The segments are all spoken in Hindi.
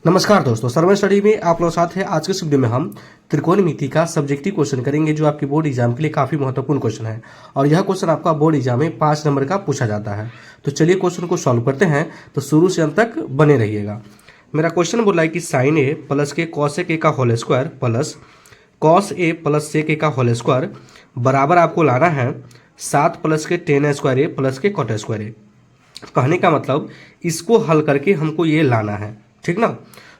नमस्कार दोस्तों, सर्वन स्टडी में आप लोग साथ हैं। आज के इस वीडियो में हम त्रिकोणमिति का सब्जेक्टिव क्वेश्चन करेंगे जो आपके बोर्ड एग्जाम के लिए काफ़ी महत्वपूर्ण क्वेश्चन है और यह क्वेश्चन आपका बोर्ड एग्जाम में 5 नंबर का पूछा जाता है। तो चलिए क्वेश्चन को सॉल्व करते हैं, तो शुरू से अंत तक बने रहिएगा। मेरा क्वेश्चन बोला है कि साइन ए प्लस के कॉसेक ए का whole square plus cos A plus sec ए का होल स्क्वायर बराबर आपको लाना है 7 प्लस के टेन स्क्वायर ए प्लस के कॉट स्क्वायर ए। कहने का मतलब इसको हल करके हमको ये लाना है, ठीक ना।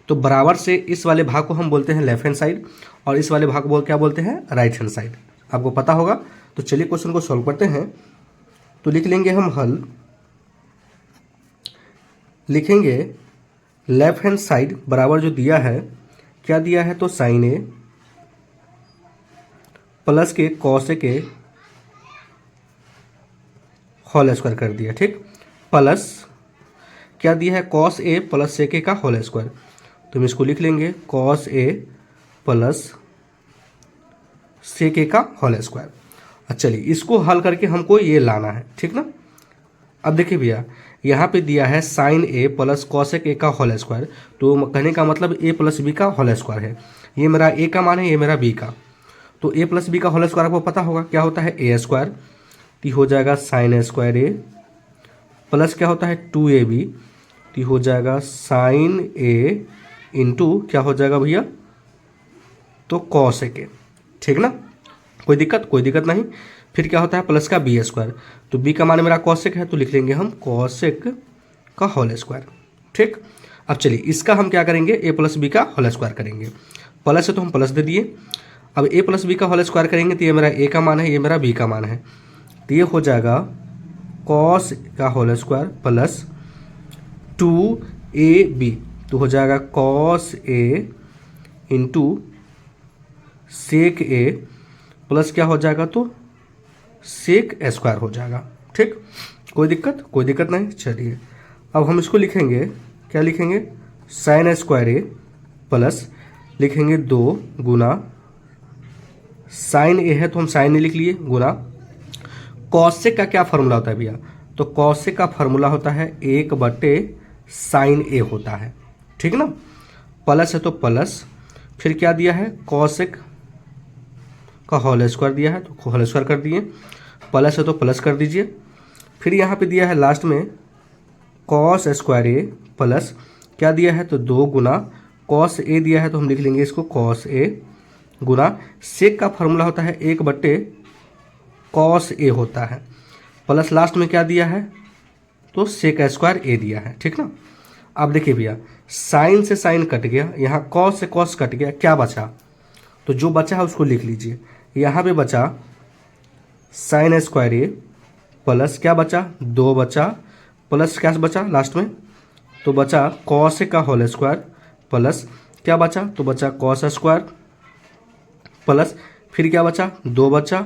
तो बराबर से इस वाले भाग को हम बोलते हैं लेफ्ट हैंड साइड और इस वाले भाग को क्या बोलते हैं, राइट हैंड साइड। आपको पता होगा। तो चलिए क्वेश्चन को सॉल्व करते हैं। तो लिख लेंगे हम हल, लिखेंगे लेफ्ट हैंड साइड बराबर जो दिया है, क्या दिया है, तो साइन ए प्लस के कॉसेक ए होल स्क्वायर कर दिया, ठीक। प्लस क्या दिया है, कॉस ए प्लस सेक ए का होल स्क्वायर। तो हम इसको लिख लेंगे कॉस ए प्लस सेक ए का होल स्क्वायर। चलिए इसको हल करके हमको ये लाना है, ठीक ना। अब देखिए भैया, यहाँ पे दिया है sine A plus cosec A का होल स्क्वायर। तो कहने का मतलब ए प्लस बी का होल स्क्वायर है। ये मेरा ए का मान है, ये मेरा बी का। तो ए प्लस बी का होल स्क्वायर आपको पता होगा क्या होता है, ए स्क्वायर। तो हो जाएगा साइन स्क्वायर ए प्लस क्या होता है 2ab, तो हो जाएगा साइन ए इंटू क्या हो जाएगा भैया, तो कॉसेक ए, ठीक ना। कोई दिक्कत नहीं। फिर क्या होता है प्लस का बी स्क्वायर। तो बी का मान मेरा कॉसेक है, तो लिख लेंगे हम कॉसेक का होल स्क्वायर, ठीक। अब चलिए इसका हम क्या करेंगे, ए प्लस बी का होल स्क्वायर करेंगे। प्लस है तो हम प्लस दे दिए। अब ए प्लस बी का होल स्क्वायर करेंगे तो ये मेरा ए का मान है, ये मेरा बी का मान है। तो ये हो जाएगा कॉस का होल स्क्वायर प्लस 2ab, तो हो जाएगा cos A into sec A plus क्या हो जाएगा, तो सेक स्क्वायर हो जाएगा, ठीक। कोई दिक्कत नहीं। चलिए अब हम इसको लिखेंगे, क्या लिखेंगे, साइन स्क्वायर ए प्लस लिखेंगे 2 गुना साइन ए है तो हम साइन ए लिख लिए गुना कॉसेक का क्या फार्मूला होता है भैया, तो कॉसेक का फार्मूला होता है 1/साइन ए होता है, ठीक ना। प्लस है तो प्लस, फिर क्या दिया है, कॉसेक का होल स्क्वायर दिया है तो होल स्क्वायर कर दिए। प्लस है तो प्लस कर दीजिए। फिर यहाँ पे दिया है लास्ट में कॉस स्क्वायर ए प्लस क्या दिया है, तो 2 गुना कॉस ए दिया है तो हम लिख लेंगे इसको कॉस ए गुना सेक का फार्मूला होता है 1/कॉस ए होता है, प्लस लास्ट में क्या दिया है, तो सेक स्क्वायर ए दिया है, ठीक ना। अब देखिए भैया, साइन से साइन कट गया, यहाँ कॉस से कॉस कट गया, क्या बचा, तो जो बचा है उसको लिख लीजिए। यहाँ पे बचा साइन स्क्वायर ए प्लस क्या बचा, 2 बचा, प्लस क्या बचा लास्ट में, तो बचा कॉस का होल स्क्वायर प्लस क्या बचा, तो बचा कॉस स्क्वायर प्लस फिर क्या बचा, 2 बचा,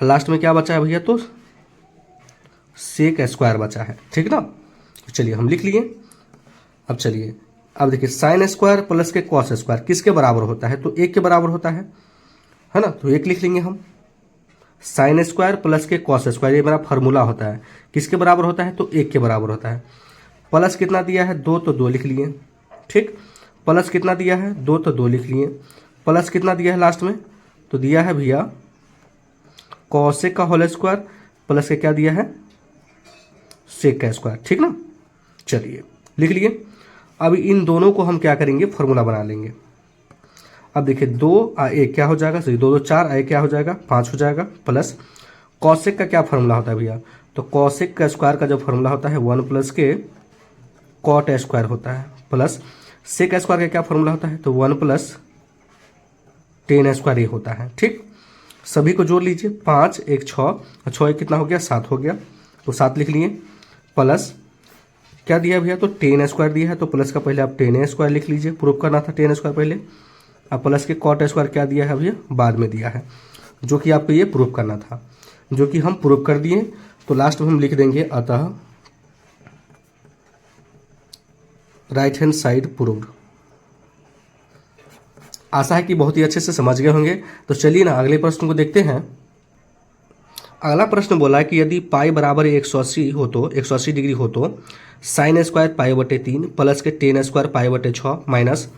लास्ट में क्या बचा है भैया, तो सेक स्क्वायर बचा है, ठीक ना। चलिए हम लिख लिए। अब चलिए अब देखिए, साइन स्क्वायर प्लस के कॉस स्क्वायर किसके बराबर होता है, तो 1 के बराबर होता है ना। तो 1 लिख लेंगे हम। साइन स्क्वायर प्लस के कॉस स्क्वायर ये मेरा फार्मूला होता है, किसके बराबर होता है, तो 1 के बराबर होता है। प्लस कितना दिया है, 2, तो 2 लिख लिए, ठीक। प्लस कितना दिया है, 2, तो 2 लिख लिए। प्लस कितना दिया है लास्ट में, तो दिया है भैया कॉसेक का होल स्क्वायर प्लस के क्या दिया है, सेक का स्क्वायर, ठीक ना। चलिए लिख लिए। अब इन दोनों को हम क्या करेंगे, फार्मूला बना लेंगे। अब देखिए 2 और 1 क्या हो जाएगा, सही 2 2 4 1 क्या हो जाएगा, 5 हो जाएगा। प्लस कॉसेक का क्या फार्मूला होता है भैया, तो कॉसेक का स्क्वायर का जो फार्मूला होता है 1 प्लस के कॉट स्क्वायर होता है, प्लस सेक स्क्वायर का क्या फार्मूला होता है, तो 1 प्लस टेन स्क्वायर ए होता है, ठीक। सभी को जोड़ लीजिए, 5 1 6 और 6 1 कितना हो गया, 7 हो गया, तो 7 लिख लिए। प्लस क्या दिया भैया, तो टेन स्क्वायर दिया है तो प्लस का पहले आप टेन स्क्वायर लिख लीजिए, प्रूफ करना था टेन स्क्वायर पहले। अब प्लस के कॉट स्क्वायर क्या दिया है भैया, बाद में दिया है, जो कि आपको ये प्रूफ करना था, जो कि हम प्रूफ कर दिए। तो लास्ट में हम लिख देंगे अतः राइट हैंड साइड प्रूव्ड। आशा है कि बहुत ही अच्छे से समझ गए होंगे। तो चलिए ना अगले प्रश्न को देखते हैं। अगला प्रश्न बोला है कि यदि पाई बराबर 180 हो तो 180 डिग्री हो तो साइन स्क्वायर पाई बटे 3 प्लस के टेन स्क्वायर पाई बटे 6 माइनस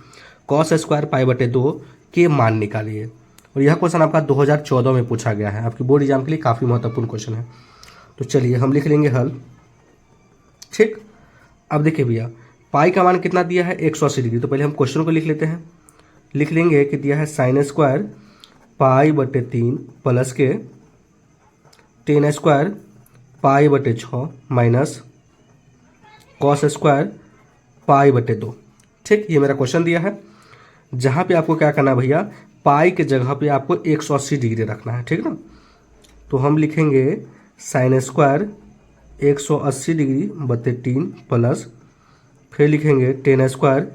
कॉस स्क्वायर पाई बटे 2 के मान निकालिए। और यह क्वेश्चन आपका 2014 में पूछा गया है, आपकी बोर्ड एग्जाम के लिए काफ़ी महत्वपूर्ण क्वेश्चन है। तो चलिए हम लिख लेंगे हल। ठीक, अब देखिए भैया पाई का मान कितना दिया है 180 डिग्री। तो पहले हम क्वेश्चन को लिख लेते हैं। लिख लेंगे कि दिया है साइन स्क्वायर पाई बटे 3 प्लस के टेन स्क्वायर पाई बटे 6 माइनस कॉस स्क्वायर पाई बटे 2। ठीक, ये मेरा क्वेश्चन दिया है, जहाँ पे आपको क्या करना है भैया, पाई के जगह पे आपको 180 डिग्री रखना है। ठीक ना, तो हम लिखेंगे साइन स्क्वायर 180 डिग्री बटे 3 प्लस फिर लिखेंगे टेन स्क्वायर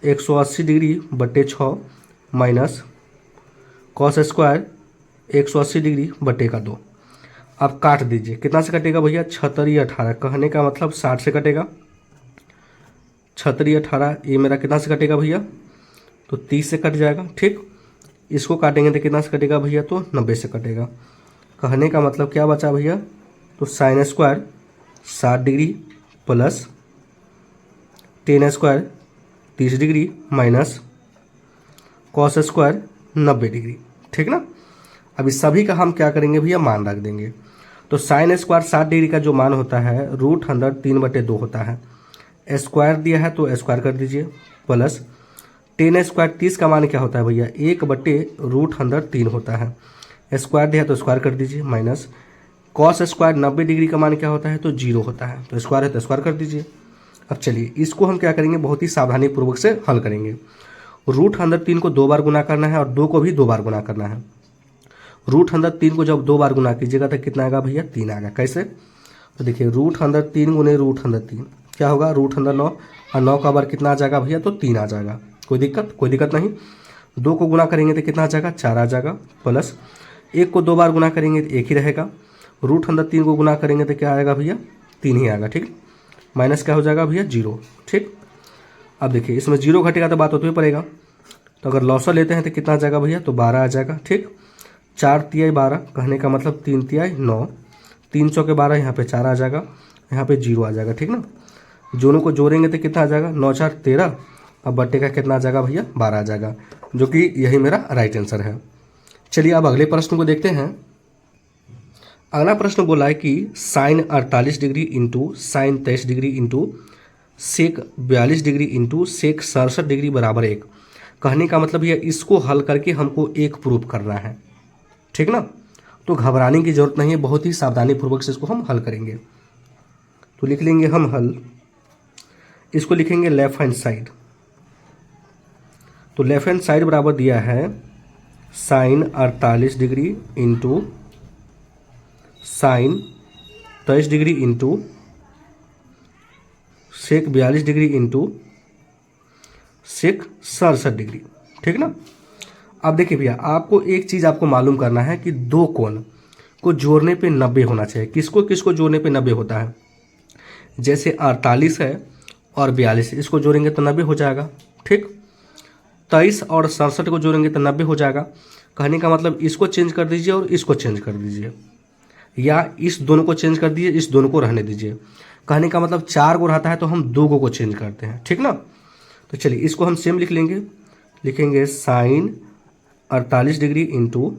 180 डिग्री बटे 6 माइनस कॉस स्क्वायर 180 डिग्री बटे का 2। अब काट दीजिए, कितना से कटेगा भैया, 76 18, कहने का मतलब 60 से कटेगा। 76 18 ये मेरा कितना से कटेगा भैया, तो 30 से कट जाएगा। ठीक, इसको काटेंगे तो कितना से कटेगा भैया, तो 90 से कटेगा। कहने का मतलब क्या बचा भैया, तो sine square 60 degree plus ten square 30 degree minus cos square 90 degree. ठीक ना, अब इस सभी का हम क्या करेंगे भैया, मान रख देंगे। तो साइन स्क्वायर 60 डिग्री का जो मान होता है रूट अंदर 3/2 होता है। स्क्वायर दिया है तो स्क्वायर कर दीजिए प्लस टेन स्क्वायर 30 का मान क्या होता है भैया, 1/रूट अंदर 3 होता है। स्क्वायर दिया है तो स्क्वायर कर दीजिए माइनस कॉस स्क्वायर 90 डिग्री का मान क्या होता है, तो 0 होता है। तो स्क्वायर है तो स्क्वायर कर दीजिए। अब चलिए इसको हम क्या करेंगे, बहुत ही सावधानी पूर्वक से हल करेंगे। रूट अंदर 3 को 2 बार गुना करना है और 2 को भी 2 बार गुना करना है। रूट अंदर 3 को जब 2 बार गुना कीजिएगा तो कितना आएगा भैया, 3 आएगा। कैसे, तो देखिए रूट अंदर 3 गुने रूट अंदर 3 क्या होगा, रूट अंदर 9 और 9 का बार कितना आ जाएगा भैया, तो 3 आ जाएगा। कोई दिक्कत नहीं। 2 को गुना करेंगे तो कितना आ जाएगा, 4 आ जाएगा प्लस 1 को 2 बार गुना करेंगे तो 1 ही रहेगा। रूट अंदर 3 को गुना करेंगे तो क्या आएगा भैया, 3 ही आएगा। ठीक, माइनस क्या हो जाएगा भैया, 0। ठीक, अब देखिए इसमें 0 घटेगा तो बात होते ही पड़ेगा। तो अगर लॉसर लेते हैं तो कितना आ जाएगा भैया, तो 12 आ जाएगा। ठीक, 4 तिहाई 12 कहने का मतलब 3 तिहाई 9, 3 चौके 12, यहाँ पे 4 आ जाएगा, यहाँ पे 0 आ जाएगा। ठीक ना, दोनों को जोड़ेंगे तो कितना आ जाएगा, 9 4 13, अब बट्टे का कितना आ जाएगा भैया, 12 आ जाएगा, जो कि यही मेरा राइट आंसर है। चलिए अब अगले प्रश्न को देखते हैं। अगला प्रश्न बोला है कि sine 48 degree into sine 23 degree into sec 42 degree into sec 67 degree बराबर 1। कहने का मतलब ये इसको हल करके हमको एक प्रूफ करना है। ठीक ना, तो घबराने की जरूरत नहीं है, बहुत ही सावधानी पूर्वक से इसको हम हल करेंगे। तो लिख लेंगे हम हल, इसको लिखेंगे लेफ्ट हैंड साइड। तो लेफ्ट हैंड साइड बराबर दिया है sine 48 degree into sine 23 degree into sec 42 degree into sec 67 degree. ठीक ना, अब देखिए भैया आपको एक चीज़ आपको मालूम करना है कि दो कोण को जोड़ने पे 90 होना चाहिए। किसको किसको जोड़ने पे 90 होता है, जैसे 48 है और 42 है, इसको जोड़ेंगे तो 90 हो जाएगा। ठीक, 23 और 67 को जोड़ेंगे तो 90 हो जाएगा। कहने का मतलब इसको चेंज कर दीजिए और इसको चेंज कर दीजिए, या इस दोनों को चेंज कर दीजिए, इस दोनों को रहने दीजिए। कहने का मतलब 4 को रहता है तो हम 2 को चेंज करते हैं। ठीक ना, तो चलिए इसको हम सेम लिख लेंगे। लिखेंगे sine 48 degree into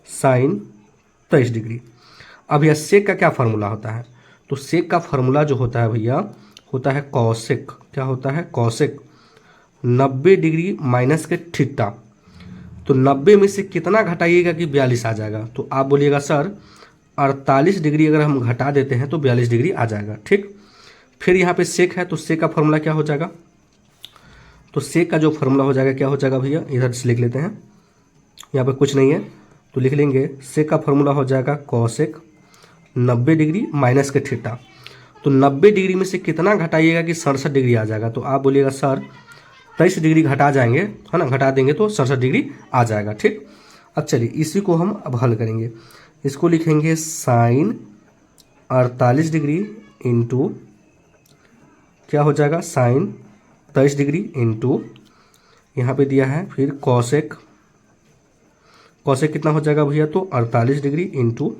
sine 23 degree. अब यह सेक का क्या फार्मूला होता है, तो सेक का फार्मूला जो होता है भैया होता है कॉसेक। क्या होता है, कॉसेक 90 डिग्री माइनस के थीटा। तो 90 में से कितना घटाइएगा कि 42 आ जाएगा। तो आप बोलिएगा सर 48 डिग्री अगर हम घटा देते हैं तो 42 डिग्री आ जाएगा। ठीक, फिर यहाँ पे सेक है तो सेक का फार्मूला क्या हो जाएगा, तो सेक का जो फार्मूला हो जाएगा क्या हो जाएगा भैया, इधर से लिख लेते हैं, यहाँ पे कुछ नहीं है तो लिख लेंगे सेक का फार्मूला हो जाएगा कॉसेक 90 डिग्री माइनस के थीटा। तो 90 डिग्री में से कितना घटाइएगा कि 67 डिग्री आ जाएगा। तो आप बोलिएगा सर 23 डिग्री घटा जाएंगे, है ना, घटा देंगे तो 67 डिग्री आ जाएगा। ठीक, अब चलिए इसी को हम अब हल करेंगे। इसको लिखेंगे साइन 48 डिग्री इंटू क्या हो जाएगा, साइन 23 डिग्री इंटू यहाँ पे दिया है फिर कॉसेक कॉसेक कितना हो जाएगा भैया, तो 48 डिग्री इंटू,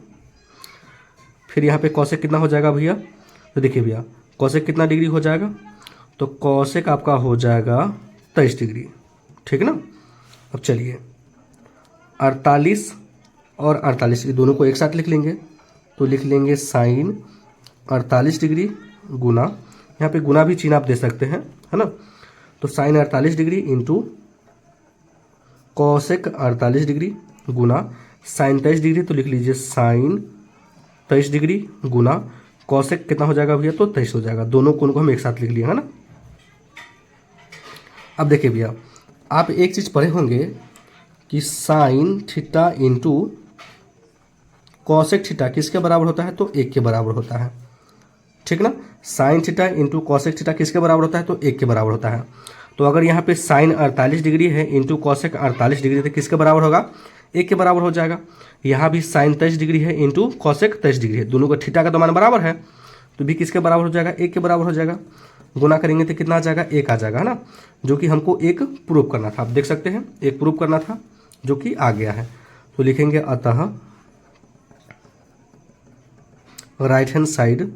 फिर यहाँ पे कॉसेक कितना हो जाएगा भैया, तो देखिए भैया कॉसेक कितना डिग्री हो जाएगा, तो कॉसेक आपका हो जाएगा 23 डिग्री, ठीक ना। अब चलिए 48 और 48 ये दोनों को एक साथ लिख लेंगे, तो लिख लेंगे साइन 48 डिग्री गुना, यहाँ पे गुना भी चिन्ह आप दे सकते हैं, है ना। तो sine 48 degree into cosec 48 degree गुना साइन 23 डिग्री, तो लिख लीजिए साइन 23 डिग्री गुना कॉसेक कितना हो जाएगा भैया, तो 23 हो जाएगा। दोनों कोण को हम एक साथ लिख लिए, है ना। अब देखिए भैया आप एक चीज़ पढ़े होंगे कि sine theta into cosec theta किसके बराबर होता है, तो 1 के बराबर होता है, ठीक ना। Sine theta into cosec theta किसके बराबर होता है, तो 1 के बराबर होता है। तो अगर यहाँ पे साइन 48 डिग्री है इंटू कॉसेक 48 डिग्री, तो किसके बराबर होगा, 1 के बराबर हो जाएगा। यहाँ भी साइन 23 डिग्री है इंटू कॉसेक 23 डिग्री है, दोनों का थीटा का तो मान बराबर है, तो भी किसके बराबर हो जाएगा, 1 के बराबर हो जाएगा। गुना करेंगे तो कितना आ जाएगा, 1 आ जाएगा, है ना, जो कि हमको एक प्रूव करना था। आप देख सकते हैं एक प्रूव करना था जो कि आ गया है। तो लिखेंगे अतः राइट हैंड साइड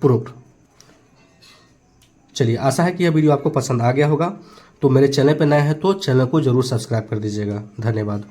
प्रूफ। चलिए आशा है कि यह वीडियो आपको पसंद आ गया होगा। तो मेरे चैनल पर नए हैं तो चैनल को जरूर सब्सक्राइब कर दीजिएगा। धन्यवाद।